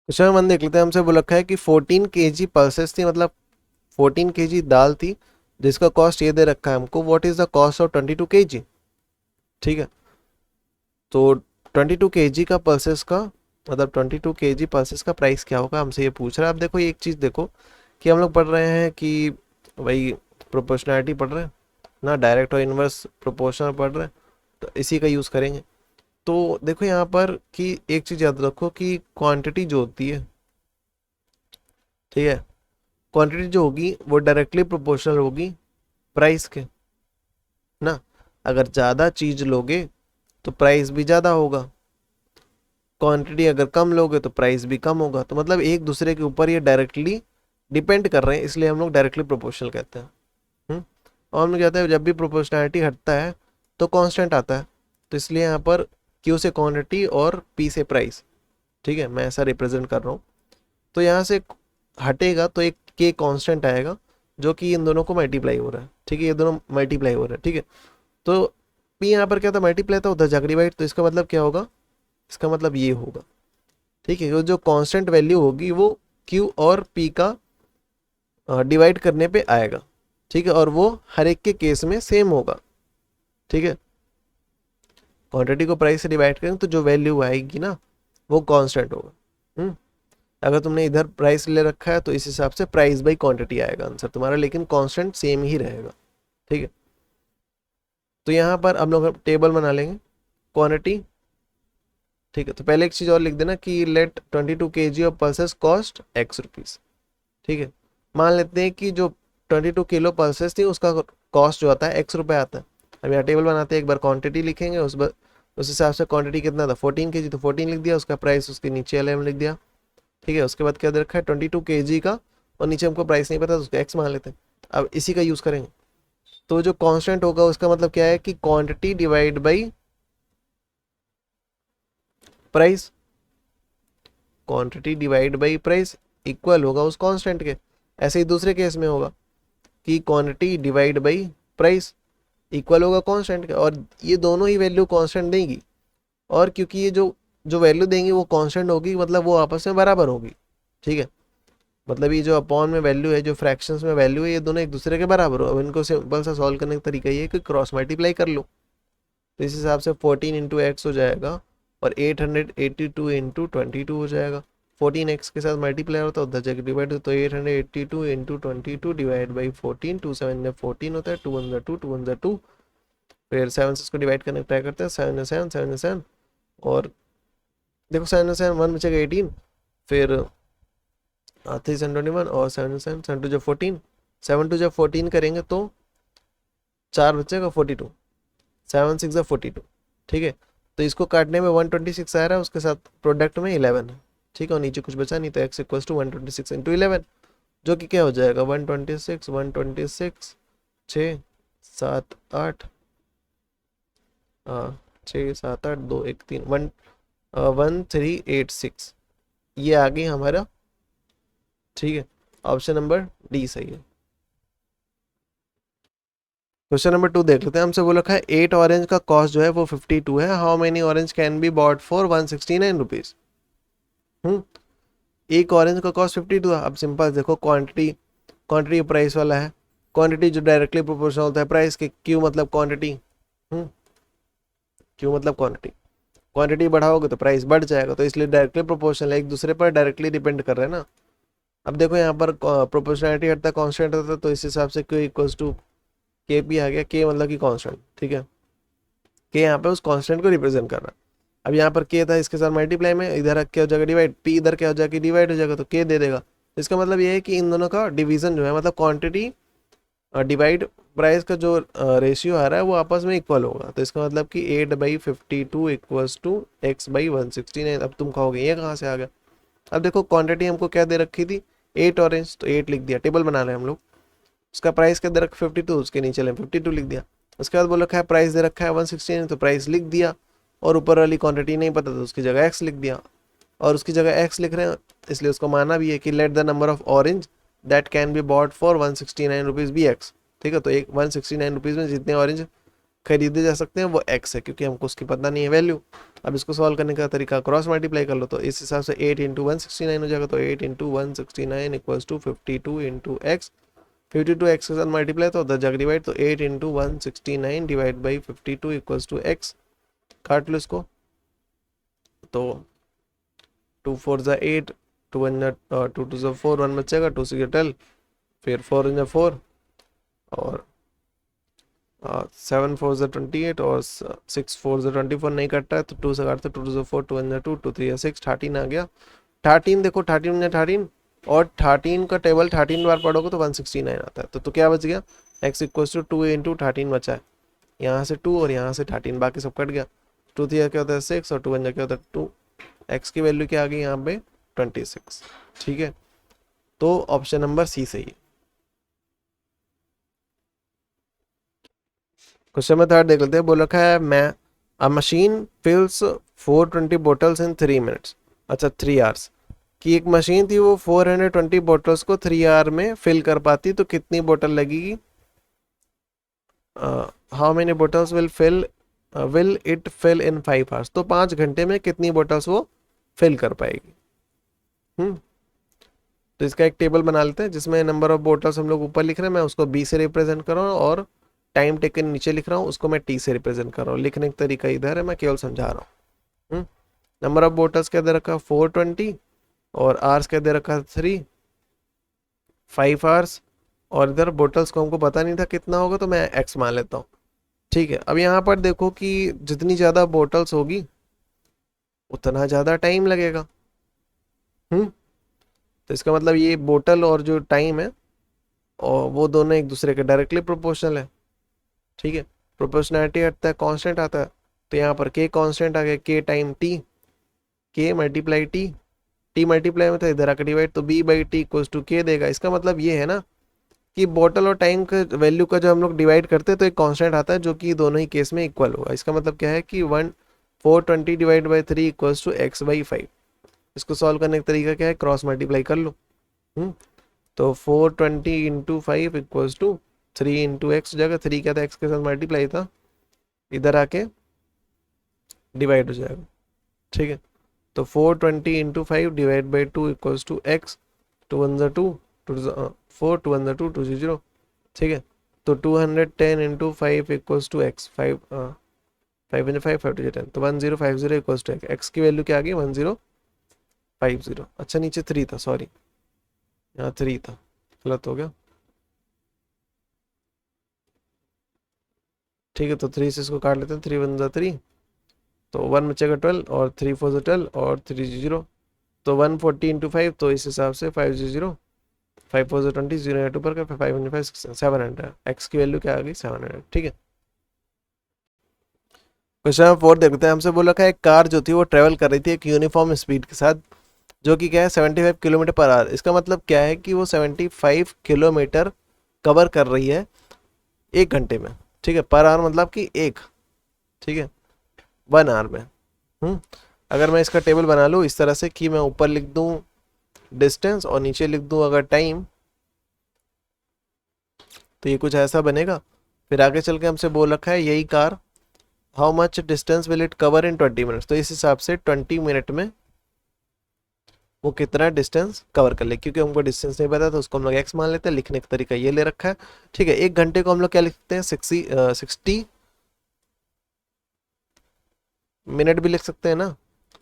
Question one देख लेते हैं। हमसे बोल रखा है कि 14 केजी पल्सेस थी, मतलब 14 केजी दाल थी, जिसका कॉस्ट ये दे रखा है हमको, what is the cost of 22 KG. ठीक है, तो 22 केजी का पल्सेस का मतलब 22 केजी पल्सेस का प्राइस क्या होगा, हमसे ये पूछ रहा है। अब देखो ये एक चीज़ देखो कि हम लोग पढ़ रहे हैं कि भाई प्रोपोर्शनैलिटी पढ़ रहे हैं ना, डायरेक्ट और इनवर्स प्रोपोर्शनल पढ़ रहे हैं, तो इसी का यूज़ करेंगे। तो देखो यहाँ पर कि एक चीज़ याद रखो कि क्वांटिटी जो होती है, ठीक है, क्वांटिटी जो होगी वो डायरेक्टली प्रोपोर्शनल होगी प्राइस के ना। अगर ज़्यादा चीज़ लोगे तो प्राइस भी ज़्यादा होगा, क्वांटिटी अगर कम लोगे तो प्राइस भी कम होगा। तो मतलब एक दूसरे के ऊपर ये डायरेक्टली डिपेंड कर रहे हैं, इसलिए हम लोग डायरेक्टली प्रोपोर्शनल कहते हैं। और हम लोग कहते हैं जब भी प्रोपोर्शनैलिटी हटता है तो कांस्टेंट आता है, तो इसलिए यहाँ पर क्यू से क्वांटिटी और पी से प्राइस। ठीक है, मैं ऐसा रिप्रेजेंट कर रहा हूँ। तो यहाँ से हटेगा तो एक के कांस्टेंट आएगा जो कि इन दोनों को मल्टीप्लाई हो रहा है। ठीक है, ये दोनों मल्टीप्लाई हो रहा है। ठीक है, तो पी यहाँ पर क्या था, मल्टीप्लाई था, उधर जाकर डिवाइड, तो इसका मतलब क्या होगा, इसका मतलब ये होगा। ठीक है, जो कांस्टेंट वैल्यू होगी वो क्यू और पी का डिवाइड करने पे आएगा। ठीक है, और वो हर एक के केस में सेम होगा। ठीक है, क्वांटिटी को प्राइस से डिवाइड करेंगे तो जो वैल्यू आएगी ना वो कांस्टेंट होगा। अगर तुमने इधर प्राइस ले रखा है तो इस हिसाब से प्राइस बाई क्वांटिटी आएगा आंसर तुम्हारा, लेकिन कांस्टेंट सेम ही रहेगा। ठीक है, तो यहाँ पर हम लोग टेबल बना लेंगे क्वांटिटी। ठीक है, तो पहले एक चीज़ और लिख देना कि let 22 KG of pulses cost x rupees. ठीक है, मान लेते हैं कि जो 22 किलो पल्सेस थी उसका कॉस्ट जो आता है एक्स रुपये आता है। अब यहाँ टेबल बनाते हैं, एक बार क्वांटिटी लिखेंगे, उस हिसाब से क्वांटिटी कितना था 14 केजी, तो 14 लिख दिया, उसका प्राइस उसके नीचे वाले में लिख दिया। ठीक है, उसके बाद क्या दे रखा है 22 केजी का, और नीचे हमको प्राइस नहीं पता तो उसका एक्स मान लेते हैं। अब इसी का यूज़ करेंगे, तो जो कांस्टेंट होगा उसका मतलब क्या है कि quantity divide by price, quantity divide by price equal होगा उस कांस्टेंट के। ऐसे ही दूसरे केस में होगा कि quantity divide by price equal होगा कांस्टेंट के, और ये दोनों ही वैल्यू कांस्टेंट देंगी, और क्योंकि ये जो जो वैल्यू देंगी वो कांस्टेंट होगी, मतलब वो आपस में बराबर होगी। ठीक है, मतलब ये जो अपॉन में वैल्यू है, जो फ्रैक्शंस में वैल्यू है, ये दोनों एक दूसरे के बराबर हो। अब इनको सिंपल सा सॉल्व करने का तरीका ये है कि क्रॉस मल्टीप्लाई कर लो, तो इस हिसाब से 14 इंटू एक्स हो जाएगा और 882 इंटू 22 हो जाएगा। 14 एक्स के साथ मल्टीप्लाई होता है, उधर जाकर डिवाइड होता है, तो 882 इंटू 22 डिवाइड बाई 14, 2 7 14 होता है, 2 1 2 2 1 2, फिर 7 से इसको डिवाइड करने का ट्राई करते हैं, 7 7 7 7, और देखो 7 7 1 बचेगा 18, फिर 321 और 7 7 7 टू जब 14, 7 टू जब 14 करेंगे तो 4 बचेगा 42, 7 6 42। ठीक है, तो इसको काटने में 126 आ रहा है, उसके साथ प्रोडक्ट में 11 है। ठीक है, और नीचे कुछ बचा नहीं, तो एक्स इक्वल्स टू 126 इंटू 11, जो कि क्या हो जाएगा 126 126 6 7 8, हाँ 6 7 8 2 1 3 1 1386, ये आ गई हमारा। ठीक है, ऑप्शन नंबर डी सही है। क्वेश्चन नंबर 2 देख लेते हैं। हमसे बोला है 8 ऑरेंज का कॉस्ट जो है वो 52 है, how many orange can be bought for 169 rupees. एक ऑरेंज का कॉस्ट 52 है। अब सिंपल देखो, क्वांटिटी क्वांटिटी प्राइस वाला है, क्वांटिटी जो डायरेक्टली प्रोपोर्शनल होता है प्राइस के, क्यू मतलब क्वांटिटी, क्यू मतलब क्वांटिटी, क्वांटिटी बढ़ाओगे तो प्राइस बढ़ जाएगा, तो इसलिए डायरेक्टली प्रोपोर्शनल है, एक दूसरे पर डायरेक्टली डिपेंड कर रहे हैं ना। अब देखो यहाँ पर प्रोपोर्शनलिटी हटता है, कांस्टेंट होता है, तो इस हिसाब से क्यू इक्वल्स टू के पी आ गया, के मतलब कि कांस्टेंट। ठीक है, के यहाँ पे उस कांस्टेंट को रिप्रेजेंट कर रहा है। अब यहाँ पर के था, इसके साथ मल्टीप्लाई में, इधर क्या हो जाएगा डिवाइड, पी इधर क्या हो जाएगा डिवाइड हो जाएगा, तो के दे देगा। इसका मतलब ये है कि इन दोनों का डिवीजन जो है, मतलब क्वांटिटी डिवाइड प्राइस का जो रेशियो आ रहा है वो आपस में इक्वल होगा। तो इसका मतलब कि 8/52 इक्वल्स टू एक्स बाई 169। अब तुम कहोगे ये कहाँ से आ गया। अब देखो क्वांटिटी हमको क्या दे रखी थी 8 ऑरेंज, तो 8 लिख दिया, टेबल बना रहे हैं हम लोग। उसका प्राइस क्या दे रखा 52, उसके नीचे ले 52 लिख दिया। उसके बाद बोल रखा है प्राइस दे रखा है 169, तो प्राइस लिख दिया, और ऊपर वाली क्वांटिटी नहीं पता तो उसकी जगह एक्स लिख दिया, और उसकी जगह एक्स लिख रहे हैं इसलिए उसको माना भी है कि let the number of orange that can be bought for 169 rupees be x. ठीक है, तो एक 169 रुपीज़ में जितने ऑरेंज खरीदे जा सकते हैं वो x है, क्योंकि हमको उसकी पता नहीं है वैल्यू। अब इसको सॉल्व करने का तरीका क्रॉस मल्टीप्लाई कर लो, तो इस हिसाब से 8 इंटू 169 हो जाएगा। तो 8 into 169 equals to 52 into x, 52 x के साथ मल्टीप्लाई तो उधर जाकर डिवाइड, तो 8 into 169 divide by 52 equals to x. काट लो इसको, तो 2 4 ज़ा 8, 2 1 2 2 ज़ा 4, 1 बचेगा, 2 6 12, फिर 4 इन 4, और 7 4 ज़ा 28, और 6 4 ज़ा 24 नहीं कटता है, तो 2 से काटते, 2 2 ज़ा 4, 2 1 ज़ा 2, 2 3 ज़ा 6, 13 आ गया। 13 देखो, 13 ज़ा 13, और 13 का टेबल 13 बार पढ़ोगे तो 169 आता है। तो क्या बच गया, x इक्वल्स टू 2 इंटू 13 बचा है, यहाँ से 2 और यहाँ से 13, बाकी सब कट गया। 2 3 क्या होता है 6, और 2 1 क्या होता है 2, x की वैल्यू क्या आ गई यहाँ पे 26। ठीक है, तो ऑप्शन नंबर सी सही है। क्वेश्चन में थर्ड देख लेते हैं। बोल रखा है मैं a machine fills 420 bottles in 3 minutes, अच्छा 3 आवर्स, कि एक मशीन थी वो 420 बोटल्स को 3 आवर में फिल कर पाती, तो कितनी बोतल लगेगी, how many bottles will it fill in 5 hours, तो 5 घंटे में कितनी बोटल्स वो फिल कर पाएगी। तो इसका एक टेबल बना लेते हैं जिसमें नंबर ऑफ बोटल्स हम लोग ऊपर लिख रहे हैं, मैं उसको बी से रिप्रेजेंट कर रहा हूँ, और टाइम टेकन नीचे लिख रहा हूँ, उसको मैं टी से रिप्रेजेंट कर रहा हूँ। लिखने का तरीका इधर है, मैं केवल समझा रहा हूँ। नंबर ऑफ बोटल्स के अंदर रखा 420, और आवर्स के अंदर रखा 3, 5 आवर्स, और इधर बोटल्स को हमको पता नहीं था कितना होगा, तो मैं एक्स मान लेता हूँ। ठीक है, अब यहाँ पर देखो कि जितनी ज़्यादा बोटल्स होगी उतना ज़्यादा टाइम लगेगा। तो इसका मतलब ये बोतल और जो टाइम है, और वो दोनों एक दूसरे के डायरेक्टली प्रोपोर्शनल है। ठीक है, प्रोपोर्शनैलिटी हटता है, कांस्टेंट आता है, तो यहाँ पर के कांस्टेंट आ गया, k time t, k multiply t, t multiply में था इधर आकर डिवाइड, तो b by t equals to k देगा। इसका मतलब ये है ना कि बोतल और टाइम का वैल्यू का जो हम लोग डिवाइड करते हैं तो एक कांस्टेंट आता है जो कि दोनों ही केस में इक्वल होगा। इसका मतलब क्या है कि 420 divide by 3 equals to x by 5। इसको सॉल्व करने का तरीका क्या है, क्रॉस मल्टीप्लाई कर लो। तो 420 into 5 equals to 3 into x हो जाएगा, 3 क्या था एक्स के साथ मल्टीप्लाई था, इधर आके डिवाइड हो जाएगा। ठीक है, तो 420 into 5 divide by 2 equals to x, 2 1 ज़ा 2, 4 2 1 ज़ा 2, 2 0। ठीक है, तो 210 into 5 equals to x, 5 5 into 5 5 two 10, तो 1050 इक्वल्स टू एक्स की वैल्यू क्या आ गई 1050। अच्छा नीचे 3 था, सॉरी यहाँ 3 था, गलत हो गया। ठीक है, तो 3 से इसको काट लेते हैं, 3 1 ज़ा 3, तो 1 बचेगा 12, और 3 4 ज़ा 12, और 3 0, तो 140 इंटू 5, तो इस हिसाब से 500, 5 4 ज़ा 20, 0 या 2 पर 5 700, एक्स की वैल्यू क्या आ गई 700। ठीक है, क्वेश्चन नंबर 4 देखते हैं। हमसे बोला है एक कार जो थी वो ट्रेवल कर रही थी एक यूनिफॉर्म स्पीड के साथ, जो कि क्या है 75 किलोमीटर पर आवर। इसका मतलब क्या है कि वो 75 किलोमीटर कवर कर रही है 1 घंटे में। ठीक है, पर आवर मतलब कि एक, ठीक है 1 आवर में। अगर मैं इसका टेबल बना लूँ इस तरह से कि मैं ऊपर लिख दूँ डिस्टेंस और नीचे लिख दूँ अगर टाइम, तो ये कुछ ऐसा बनेगा। फिर आगे चल के हमसे बोल रखा है यही car how much distance will it cover in 20 minutes, तो इस हिसाब से 20 मिनट में वो कितना डिस्टेंस कवर कर ले। क्योंकि हमको डिस्टेंस नहीं पता तो उसको हम लोग एक्स मान लेते हैं। लिखने का तरीका ये ले रखा है। ठीक है, 1 घंटे को हम लोग क्या लिखते हैं 60 मिनट भी लिख सकते हैं ना।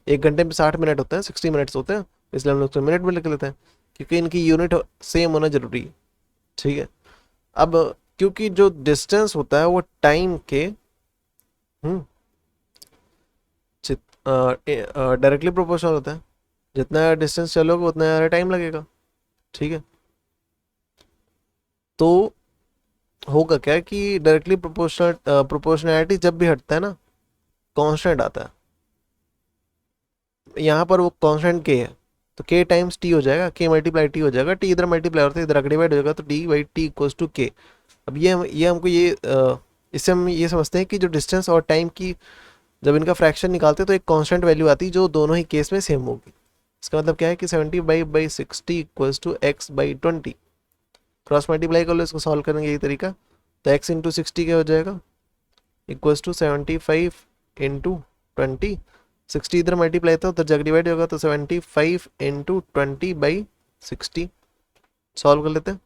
1 घंटे में 60 मिनट होते हैं, 60 मिनट्स होते हैं, इसलिए हम लोग तो मिनट में लिख लेते हैं क्योंकि इनकी यूनिट सेम होना जरूरी है। ठीक है, अब क्योंकि जो डिस्टेंस होता है वो टाइम के डायरेक्टली प्रोपोर्शनल होता है। जितना डिस्टेंस चलोगे उतना ज़्यादा टाइम लगेगा। ठीक है, तो होगा क्या कि डायरेक्टली प्रोपोर्शनैलिटी जब भी हटता है ना कांस्टेंट आता है। यहाँ पर वो कांस्टेंट के है तो के टाइम्स टी हो जाएगा, के मल्टीप्लाई टी हो जाएगा, टी इधर मल्टीप्लाई होता है इधर डिवाइड हो जाएगा, तो d by t equals to k. अब ये हमको इससे हम ये समझते हैं कि जो डिस्टेंस और टाइम की जब इनका फ्रैक्शन निकालते हैं तो एक कांस्टेंट वैल्यू आती है जो दोनों ही केस में सेम होगी। इसका मतलब क्या है कि 70/60 equals to x by 20। Cross multiply कर लो, इसको सॉल्व करेंगे यही तरीका, तो एक्स इंटू 60 क्या हो जाएगा इक्वल्स टू 75 इंटू 20, 60 इधर मल्टीप्लाई था उधर जग डिवाइड होगा, तो 75 इंटू 20/60। सॉल्व कर लेते हैं,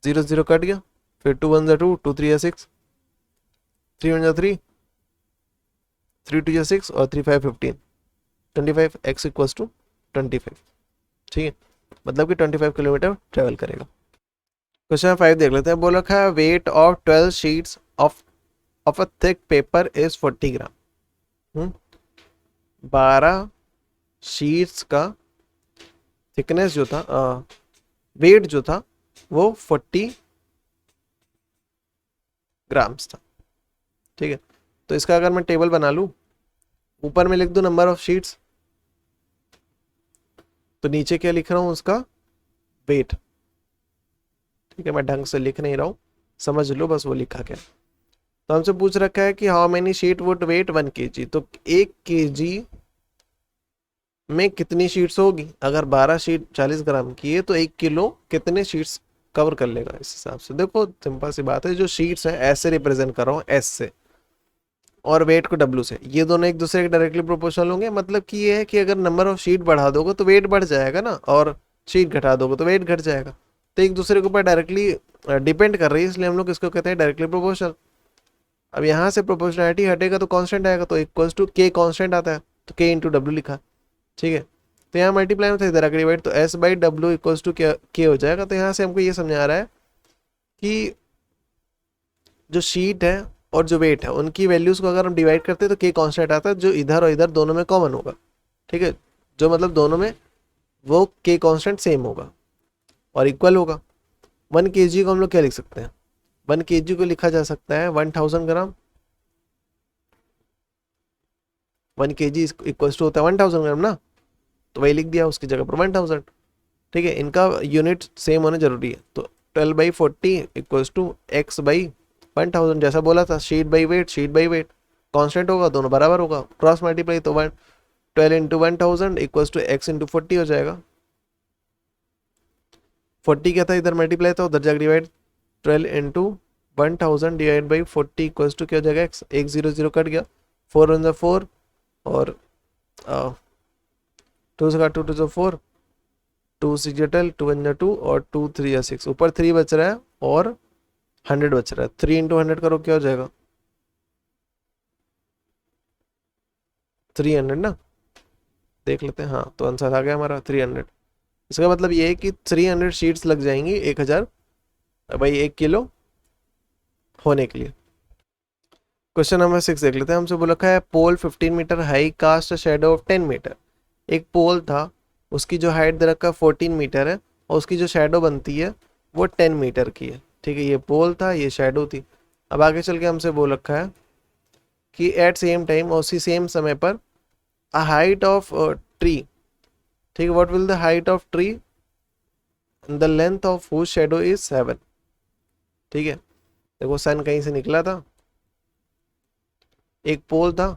0 0 कट गया, फिर 2 1 2, 2 3 6, 3 1 3, 3 2 6 और 3 5 15, 25 x इक्वल्स टू 25। ठीक है, मतलब कि 25 किलोमीटर ट्रेवल करेगा। क्वेश्चन 5 देख लेते हैं। बोला है weight of 12 sheets of a thick paper is 40 gram. 12 sheets का थिकनेस जो था, वेट जो था वो 40 ग्राम्स था। ठीक है, तो इसका अगर मैं टेबल बना लूँ, ऊपर में लिख दूँ नंबर ऑफ शीट्स, तो नीचे क्या लिख रहा हूँ उसका वेट। ठीक है, मैं ढंग से लिख नहीं रहा हूँ, समझ लो बस वो लिखा क्या। तो हमसे पूछ रखा है कि how many sheet would weigh 1 kg, तो 1 kg में कितनी शीट्स होगी। अगर 12 शीट 40 ग्राम की है तो 1 किलो कितने शीट्स कवर कर लेगा। इस हिसाब से देखो सिंपल सी बात है, जो शीट्स है एस से रिप्रेजेंट कर रहा हूँ, एस से, और वेट को डब्ल्यू से, ये दोनों एक दूसरे के डायरेक्टली प्रोपोर्शनल होंगे। मतलब कि ये है कि अगर नंबर ऑफ शीट बढ़ा दोगे तो वेट बढ़ जाएगा ना, और शीट घटा दोगे तो वेट घट जाएगा। तो एक दूसरे के ऊपर डायरेक्टली डिपेंड कर रही है, इसलिए हम लोग इसको कहते हैं डायरेक्टली प्रोपोर्शनल। अब यहाँ से प्रोपोर्शनलिटी हटेगा तो कांस्टेंट आएगा, तो इक्वल्स टू के कांस्टेंट आता है, तो के इंटू डब्ल्यू लिखा। ठीक है, तो यहाँ मल्टीप्लाई में था, इधर आगे डिवाइड, तो एस बाई डब्ल्यू इक्वल्स टू के हो जाएगा। तो यहाँ से हमको ये समझ आ रहा है कि जो शीट है और जो वेट है उनकी वैल्यूज को अगर हम डिवाइड करते हैं तो के कांस्टेंट आता है, जो इधर और इधर दोनों में कॉमन होगा। ठीक है, जो मतलब दोनों में वो के कांस्टेंट सेम होगा और इक्वल होगा। 1 kg को हम लोग क्या लिख सकते हैं, 1 kg को लिखा जा सकता है 1000 ग्राम। 1 kg इक्वल्स टू होता है 1000 ग्राम ना, तो वही लिख दिया उसकी जगह पर 1000। ठीक है, इनका यूनिट सेम होना जरूरी है। तो 12/40 इक्वल्स टू एक्स बाई 1000, जैसा बोला था, sheet by weight, sheet by weight constant होगा, दोनों बराबर होगा, क्रॉस मल्टीप्लाई, तो 12 into 1000 equals to x into 40 हो जाएगा। 40 क्या था, इधर मल्टीप्लाई था उधर जाकर divide, 12 into 1000 divide by 40 equals to क्या हो जाएगा एक्स, 1 0 0 कट गया, 4 1 4 और 2 से 2 2 4, 2 6 12, 2 1 2 और 2 3 6, ऊपर 3 बच रहा है और 100 बच रहा है। 3 इंटू 100 करो क्या हो जाएगा, 300 ना, देख लेते हैं। हाँ, तो आंसर आ गया हमारा 300। इसका मतलब ये है कि 300 शीट्स लग जाएंगी 1000 भाई 1 किलो होने के लिए। क्वेश्चन नंबर 6 देख लेते हैं। हमसे बोला है pole 15 metre high cast shadow of 10 metre. एक पोल था, उसकी जो हाइट दे रखा 14 मीटर है और उसकी जो शेडो बनती है वो 10 मीटर की है। ठीक है, ये पोल था, ये शेडो थी। अब आगे चल के हमसे बोल रखा है कि एट सेम टाइम, उसी सेम समय पर, अ हाइट ऑफ ट्री। ठीक है, what will the height of tree, the length of whose shadow is 7। ठीक है, देखो सन कहीं से निकला था, एक पोल था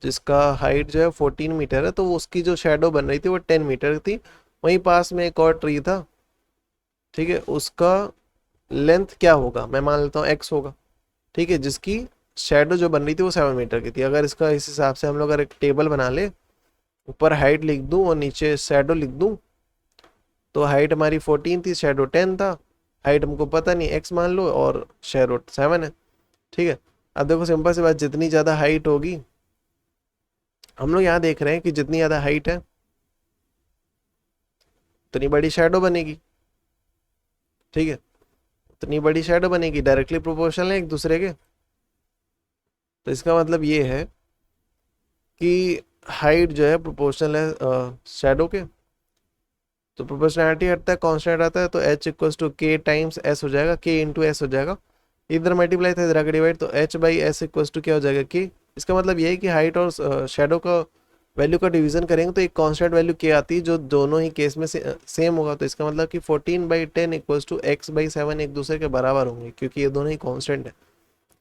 जिसका हाइट जो है 14 मीटर है, तो उसकी जो शेडो बन रही थी वो 10 मीटर थी। वहीं पास में एक और ट्री था। ठीक है, उसका लेंथ क्या होगा, मैं मान लेता हूँ एक्स होगा। ठीक है, जिसकी शेडो जो बन रही थी वो 7 मीटर की थी। अगर इसका इस हिसाब से हम लोग अगर एक टेबल बना ले, ऊपर हाइट लिख दूं और नीचे शेडो लिख दूं, तो हाइट हमारी 14 थी, शेडो 10 था। हाइट हमको पता नहीं, एक्स मान लो, और शेडो 7 है। ठीक है, अब देखो सिंपल सी बात, जितनी ज़्यादा हाइट होगी, हम लोग यहाँ देख रहे हैं कि जितनी ज़्यादा हाइट है उतनी बड़ी शेडो बनेगी। ठीक है, उतनी बड़ी शेडो बनेगी, डायरेक्टली प्रोपोर्शनल है एक दूसरे के। तो इसका मतलब ये है कि हाइट जो है प्रोपोर्शनल है शेडो के। तो प्रोपोर्शनलिटी हटता है, कांस्टेंट आता है, तो एच इक्वल्स टू के टाइम्स एस हो जाएगा, के इंटू एस हो जाएगा। इधर मल्टीप्लाई था, इधर आगे डिवाइड, तो h by s equals to क्या हो जाएगा, के। इसका मतलब ये है कि हाइट और शेडो का वैल्यू का डिवीजन करेंगे तो एक कांस्टेंट वैल्यू के आती है, जो दोनों ही केस में सेम होगा। तो इसका मतलब कि 14/10 इक्वल्स टू एक्स बाई 7 एक दूसरे के बराबर होंगे, क्योंकि ये दोनों ही कांस्टेंट है।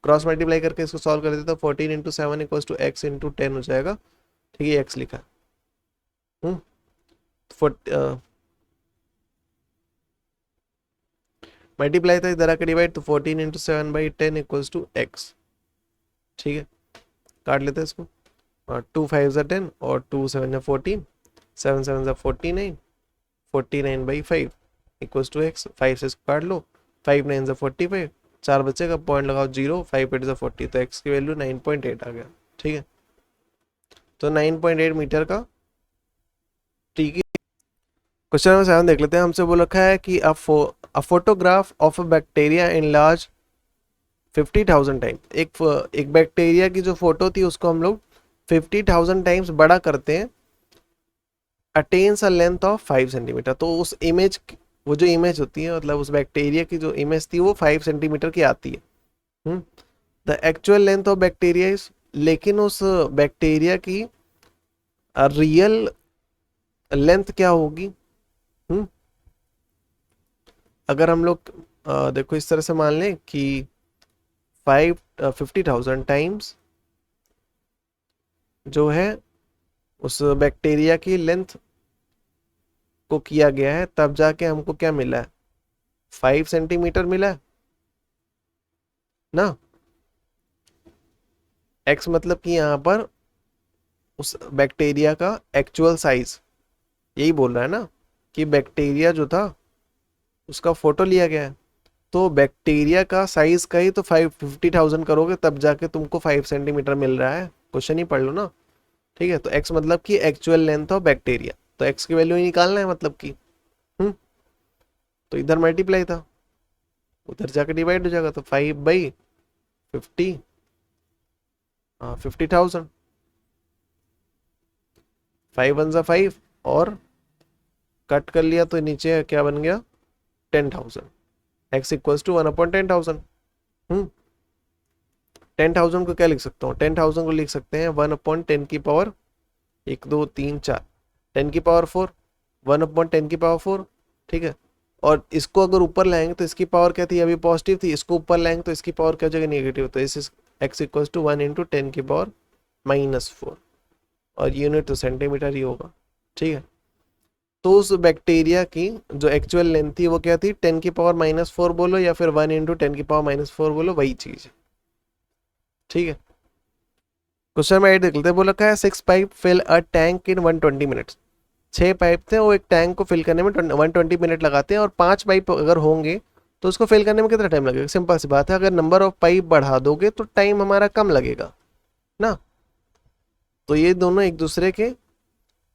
क्रॉस मल्टीप्लाई करके इसको सॉल्व कर देते तो 14 into 7 equals to x into 10 हो जाएगा। ठीक है, एक्स लिखा। हम्म मल्टीप्लाई था, इधर आके डिवाइड, तो 14 इंटू 7/10 इक्वल्स टू एक्स। ठीक है, काट लेते हैं इसको। 2 5 = 10 और 2 7 = 14, 7 7 = 49, 49/5 = x। 5 से इसको काट लो, 5 9 = 45, 4 बचेगा, पॉइंट लगाओ 0, 5 8 = 40, तो x की वैल्यू 9.8 आ गया। ठीक है, तो 9.8 मीटर का टी की। क्वेश्चन नंबर 7 देख लेते हैं। हमसे बोल रखा है कि a photograph of a bacteria in large 50,000 time. एक बैक्टीरिया की जो फोटो थी उसको हम लोग 50,000 टाइम्स बड़ा करते हैं, attains a length of 5 centimetre. तो उस इमेज, वो जो इमेज होती है, मतलब उस बैक्टीरिया की जो इमेज थी वो 5 सेंटीमीटर की आती है। The actual length of bacteria is, लेकिन उस बैक्टीरिया की रियल लेंथ क्या होगी? हम्म अगर हम लोग देखो इस तरह से मान लें कि 50,000 टाइम्स जो है उस बैक्टीरिया की लेंथ को किया गया है, तब जाके हमको क्या मिला है? 5 सेंटीमीटर मिला है ना। एक्स मतलब कि यहाँ पर उस बैक्टीरिया का एक्चुअल साइज, यही बोल रहा है ना कि बैक्टीरिया जो था उसका फोटो लिया गया है, तो बैक्टीरिया का साइज का ही तो 50,000 करोगे तब जाके तुमको 5 सेंटीमीटर मिल रहा है। क्वेश्चन ही पढ़ लो ना। ठीक है, तो x मतलब कि एक्चुअल लेंथ ऑफ बैक्टीरिया, तो x की वैल्यू ही निकालना है मतलब कि। हम्म तो इधर मल्टीप्लाई था, उधर जाके डिवाइड हो जाएगा, तो 5/50, 50,000, 5 1 = 5 और कट कर लिया तो नीचे क्या बन गया? 10,000। x = 1/10,000। 10,000 को क्या लिख सकता हूँ? 10,000 को लिख सकते हैं 1/10 की पावर 1 2 3 4, 10 की पावर 4, 1/10 की पावर 4। ठीक है, और इसको अगर ऊपर लाएंगे तो इसकी पावर क्या थी? अभी पॉजिटिव थी, इसको ऊपर लाएंगे तो इसकी पावर क्या हो जाएगी? नेगेटिव। तो इस x = 1 × 10 की पावर -4, और यूनिट तो सेंटीमीटर ही होगा। ठीक है, तो उस बैक्टीरिया की जो एक्चुअल लेंथ थी वो क्या थी? 10 की पावर -4 बोलो या फिर 1 × 10 की पावर -4 बोलो, वही चीज है। ठीक है, क्वेश्चन में 8 देख लेते हैं। बोला क्या है? 6 pipe fill a tank in 120 minutes. 6 pipe थे, वो एक टैंक को फिल करने में 120 मिनट लगाते हैं, और 5 पाइप अगर होंगे तो उसको फिल करने में कितना टाइम लगेगा? सिंपल सी बात है, अगर नंबर ऑफ पाइप बढ़ा दोगे तो टाइम हमारा कम लगेगा ना। तो ये दोनों एक दूसरे के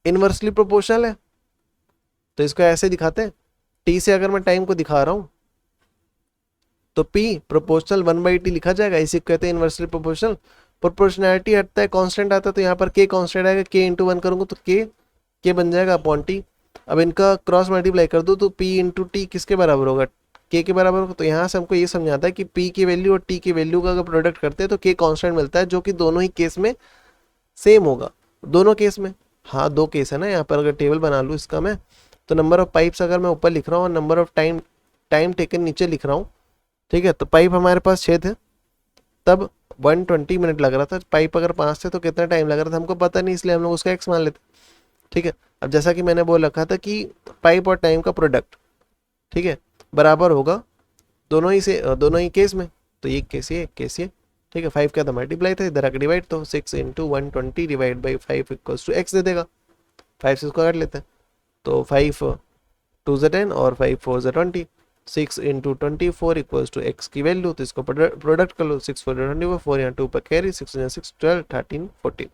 इनवर्सली प्रोपोर्शनल है, तो इसको ऐसे दिखाते हैं। टी से अगर मैं टाइम को दिखा रहा हूं तो P प्रोपोर्शनल 1/t लिखा जाएगा, इसी को कहते हैं इनवर्सली प्रोपोर्शनल। प्रोपोर्शनैलिटी हटता है, कांस्टेंट आता है, तो यहाँ पर k कांस्टेंट आएगा, k × 1 करूंगा तो k बन जाएगा अपॉन t। अब इनका क्रॉस मल्टीप्लाई कर दो तो p × t किसके बराबर होगा? k के बराबर होगा। तो यहाँ से हमको ये समझाता है कि p की वैल्यू और t की वैल्यू का अगर प्रोडक्ट करते हैं तो k कांस्टेंट मिलता है, जो कि दोनों ही केस में सेम होगा। दोनों केस में, हाँ 2 केस है ना यहाँ पर। अगर टेबल बना लूँ इसका मैं, तो नंबर ऑफ पाइप्स अगर मैं ऊपर लिख रहा हूँ और नंबर ऑफ टाइम टेकन नीचे लिख रहा हूँ। ठीक है, तो पाइप हमारे पास 6 थे, तब 120 मिनट लग रहा था। पाइप अगर 5 थे तो कितना टाइम लग रहा था हमको पता नहीं, इसलिए हम लोग उसका एक्स मान लेते। ठीक है, अब जैसा कि मैंने बोल रखा था कि पाइप और टाइम का प्रोडक्ट, ठीक है, बराबर होगा दोनों ही केस में। तो ये केस ये, केस ये। ठीक है, 5 का था मल्टीप्लाई था, इधर आके डिवाइड, तो 6 × 120 डिवाइड बाई 5 = x दे देगा। 5 से इसको काट लेते हैं, तो 5 2 × 10 और 5 4 × 20, 6 × 24 = x की वैल्यू। तो इसको प्रोडक्ट कर लो, 6 4 24, 4 यहाँ 2 पर कैरी, 6 6 12 13 14,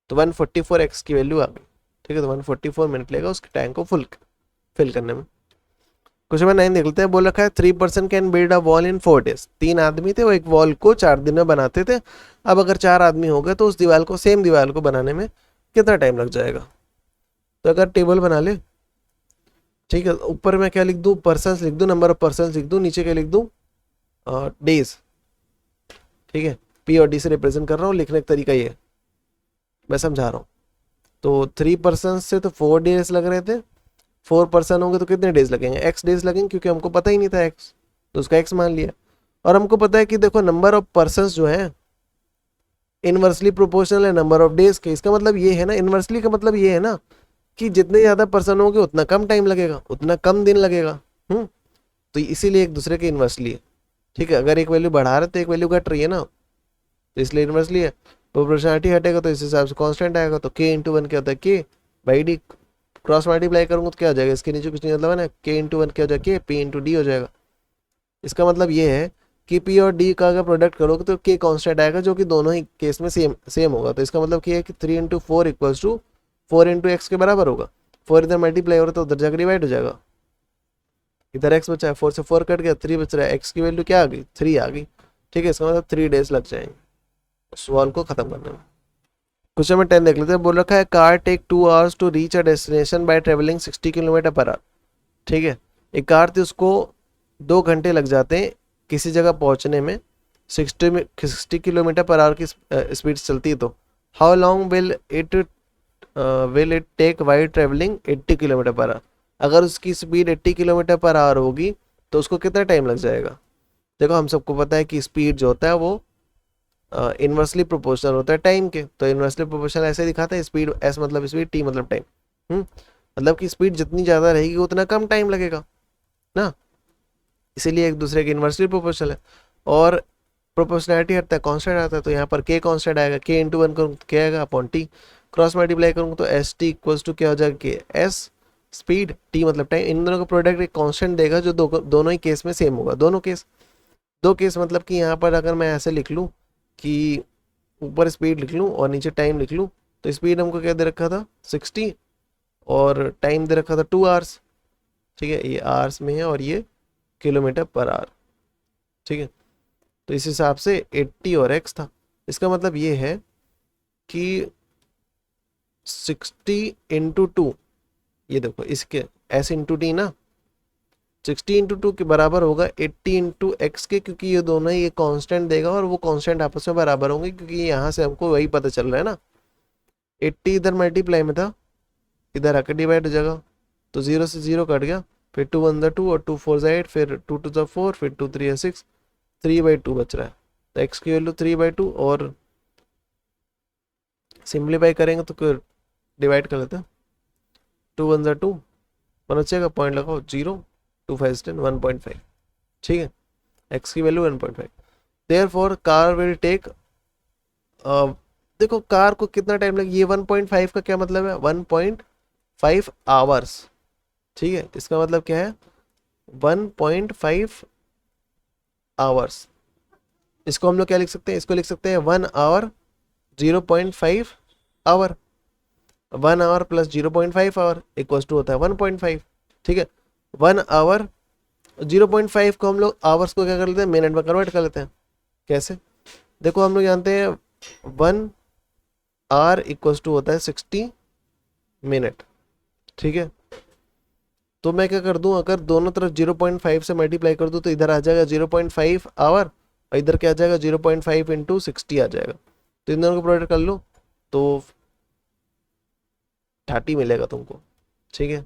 तो 144 x की वैल्यू आ गई। ठीक है, तो 144 मिनट लेगा उसके टैंक को फिल करने में। क्वेश्चन नंबर 9 देख लेते हैं। बोल रखा है 3 person can build a wall in 4 days। 3 आदमी थे, वो एक वॉल को 4 दिन में बनाते थे। अब अगर 4 आदमी हो गए तो उस दीवार को, सेम दीवार को बनाने में कितना टाइम लग जाएगा? तो अगर टेबल बना ले, ठीक है, ऊपर मैं क्या लिख दूं? पर्सन्स लिख दूं, नंबर ऑफ पर्सन्स लिख दूं, नीचे क्या लिख दूं? डेज। ठीक है, पी और डी से रिप्रेजेंट कर रहा हूँ, लिखने का तरीका ये मैं समझा रहा हूँ। तो 3 पर्सन से तो 4 डेज लग रहे थे, 4 पर्सन होंगे तो कितने डेज लगेंगे? x डेज लगेंगे, क्योंकि हमको पता ही नहीं था x, तो उसका x मान लिया। और हमको पता है कि देखो नंबर ऑफ पर्सन जो है इनवर्सली प्रोपोर्शनल है नंबर ऑफ डेज के। इसका मतलब ये है ना, इनवर्सली का मतलब ये है ना कि जितने ज्यादा पर्सन होंगे उतना कम टाइम लगेगा, उतना कम दिन लगेगा। तो इसीलिए एक दूसरे के इनवर्सली है। ठीक है, अगर एक वैल्यू बढ़ा रहे तो एक वैल्यू घट रही है ना, तो इसलिए इन्वर्सली है। प्रोपोर्शनलिटी हटेगा तो इस हिसाब से कांस्टेंट आएगा, तो k इंटू वन क्या होता है k by D. Cross multiply करूँगा तो क्या हो जाएगा, इसके नीचे कुछ नहीं मतलब है ना, k इंटू वन क्या हो जाएगा k p इंटू डी हो जाएगा। इसका मतलब ये है कि p और d का अगर प्रोडक्ट करोगे तो k कांस्टेंट आएगा, जो कि दोनों ही केस में सेम सेम होगा। तो इसका मतलब क्या है कि 3 into four equals to 4 into x के बराबर होगा। 4 इधर मल्टीप्लाई हो रहा है तो उधर जाकर डिवाइड हो जाएगा। इधर x बचा है, 4 से 4 कट गया, 3 बच रहा है, x की वैल्यू क्या आ गई 3 आ गई। ठीक है, इसका मतलब 3 डेज लग जाएंगे सवाल को खत्म करने में। क्वेश्चन में 10 देख लेते हैं। बोल रखा है car take 2 hours to reach a destination by travelling 60 kilometre per hour. ठीक है, एक कार थी, उसको 2 घंटे लग जाते हैं किसी जगह पहुंचने में 60 किलोमीटर पर आवर की स्पीड चलती है, तो how long will it take while travelling 80 kilometre per hour. अगर उसकी स्पीड 80 किलोमीटर पर आवर होगी तो उसको कितना टाइम लग जाएगा। देखो हम सबको पता है कि स्पीड जो होता है वो इन्वर्सली प्रोपोर्शनल होता है टाइम के। तो इन्वर्सली प्रोपोर्शनल ऐसे दिखाता है, स्पीड एस मतलब स्पीड, टी मतलब टाइम। मतलब कि स्पीड जितनी ज़्यादा रहेगी उतना कम टाइम लगेगा ना, इसीलिए एक दूसरे के इन्वर्सली प्रोपोर्शनल है। और प्रोपोर्शनैलिटी हटता है, कांस्टेंट आता है, तो यहाँ पर के कांस्टेंट आएगा, के इंटू वन करूँ तो क्या आएगा अपॉन टी। क्रॉस मल्टीप्लाई करूँगा तो एस टी इक्वल्स टू क्या हो जाएगा के एस स्पीड, टी मतलब टाइम। इन दोनों का प्रोडक्ट एक कांस्टेंट देगा जो दोनों ही केस में सेम होगा। दोनों केस, दो केस मतलब कि यहाँ पर अगर मैं ऐसे लिख लूँ कि ऊपर स्पीड लिख लूँ और नीचे टाइम लिख लूँ, तो स्पीड हमको क्या दे रखा था 60 और टाइम दे रखा था 2 आवर्स। ठीक है, ये आवर्स में है और ये किलोमीटर पर आवर। ठीक है, तो इस हिसाब से 80 और x था। इसका मतलब ये है कि 60 इंटू टू, ये देखो इसके s इंटू टी ना, 60 इंटू टू के बराबर होगा 80 इंटू एक्स के, क्योंकि ये दोनों ही ये कांस्टेंट देगा और वो कांस्टेंट आपस में बराबर होंगे, क्योंकि यहाँ से हमको वही पता चल रहा है ना। 80 इधर मल्टीप्लाई में था, इधर आकर डिवाइड हो जाएगा, तो 0 से 0 कट गया, फिर 2 1 ज़ा 2 और 2 4 ज़ा 8, फिर 2 2 ज़ा 4, फिर 2 3 ज़ा 6, 3/2 बच रहा है। तो x की वैल्यू 3/2, और सिंप्लीफाई करेंगे तो डिवाइड कर लेते हैं, 2 1 ज़ा 2, वन बचेगा, पॉइंट लगाओ 0, 2 5 10, 1.5। ठीक है, x की value 1.5। Therefore car will take, देखो कार को कितना टाइम लगे, ये 1.5 का क्या मतलब है 1.5 आवर्स। ठीक है, इसका मतलब क्या है 1.5 आवर्स। इसको हम लोग क्या लिख सकते हैं, इसको लिख सकते हैं 1 hour 0.5 hour, 1 hour plus 0.5 hour equals to होता है 1.5। ठीक है, 1 आवर 0.5 को हम लोग आवर्स को क्या कर लेते हैं, मिनट में कन्वर्ट कर लेते हैं। कैसे, देखो हम लोग जानते हैं 1 आवर इक्वल्स टू होता है 60 मिनट। ठीक है, तो मैं क्या कर दूं, अगर दोनों तरफ 0.5 से मल्टीप्लाई कर दूं तो इधर आ जाएगा 0.5 आवर और इधर क्या आ जाएगा 0.5 इंटू 60 आ जाएगा। तो इन दोनों को प्रोडक्ट कर लो तो 30 मिलेगा तुमको। ठीक है,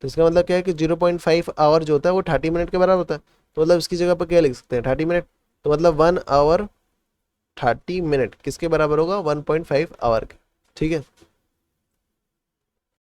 तो इसका मतलब क्या है कि 0.5 आवर जो होता है वो 30 मिनट के बराबर होता है। तो मतलब इसकी जगह पर क्या लिख सकते हैं 30 मिनट। तो मतलब 1 आवर 30 मिनट किसके बराबर होगा 1.5 आवर के। ठीक है,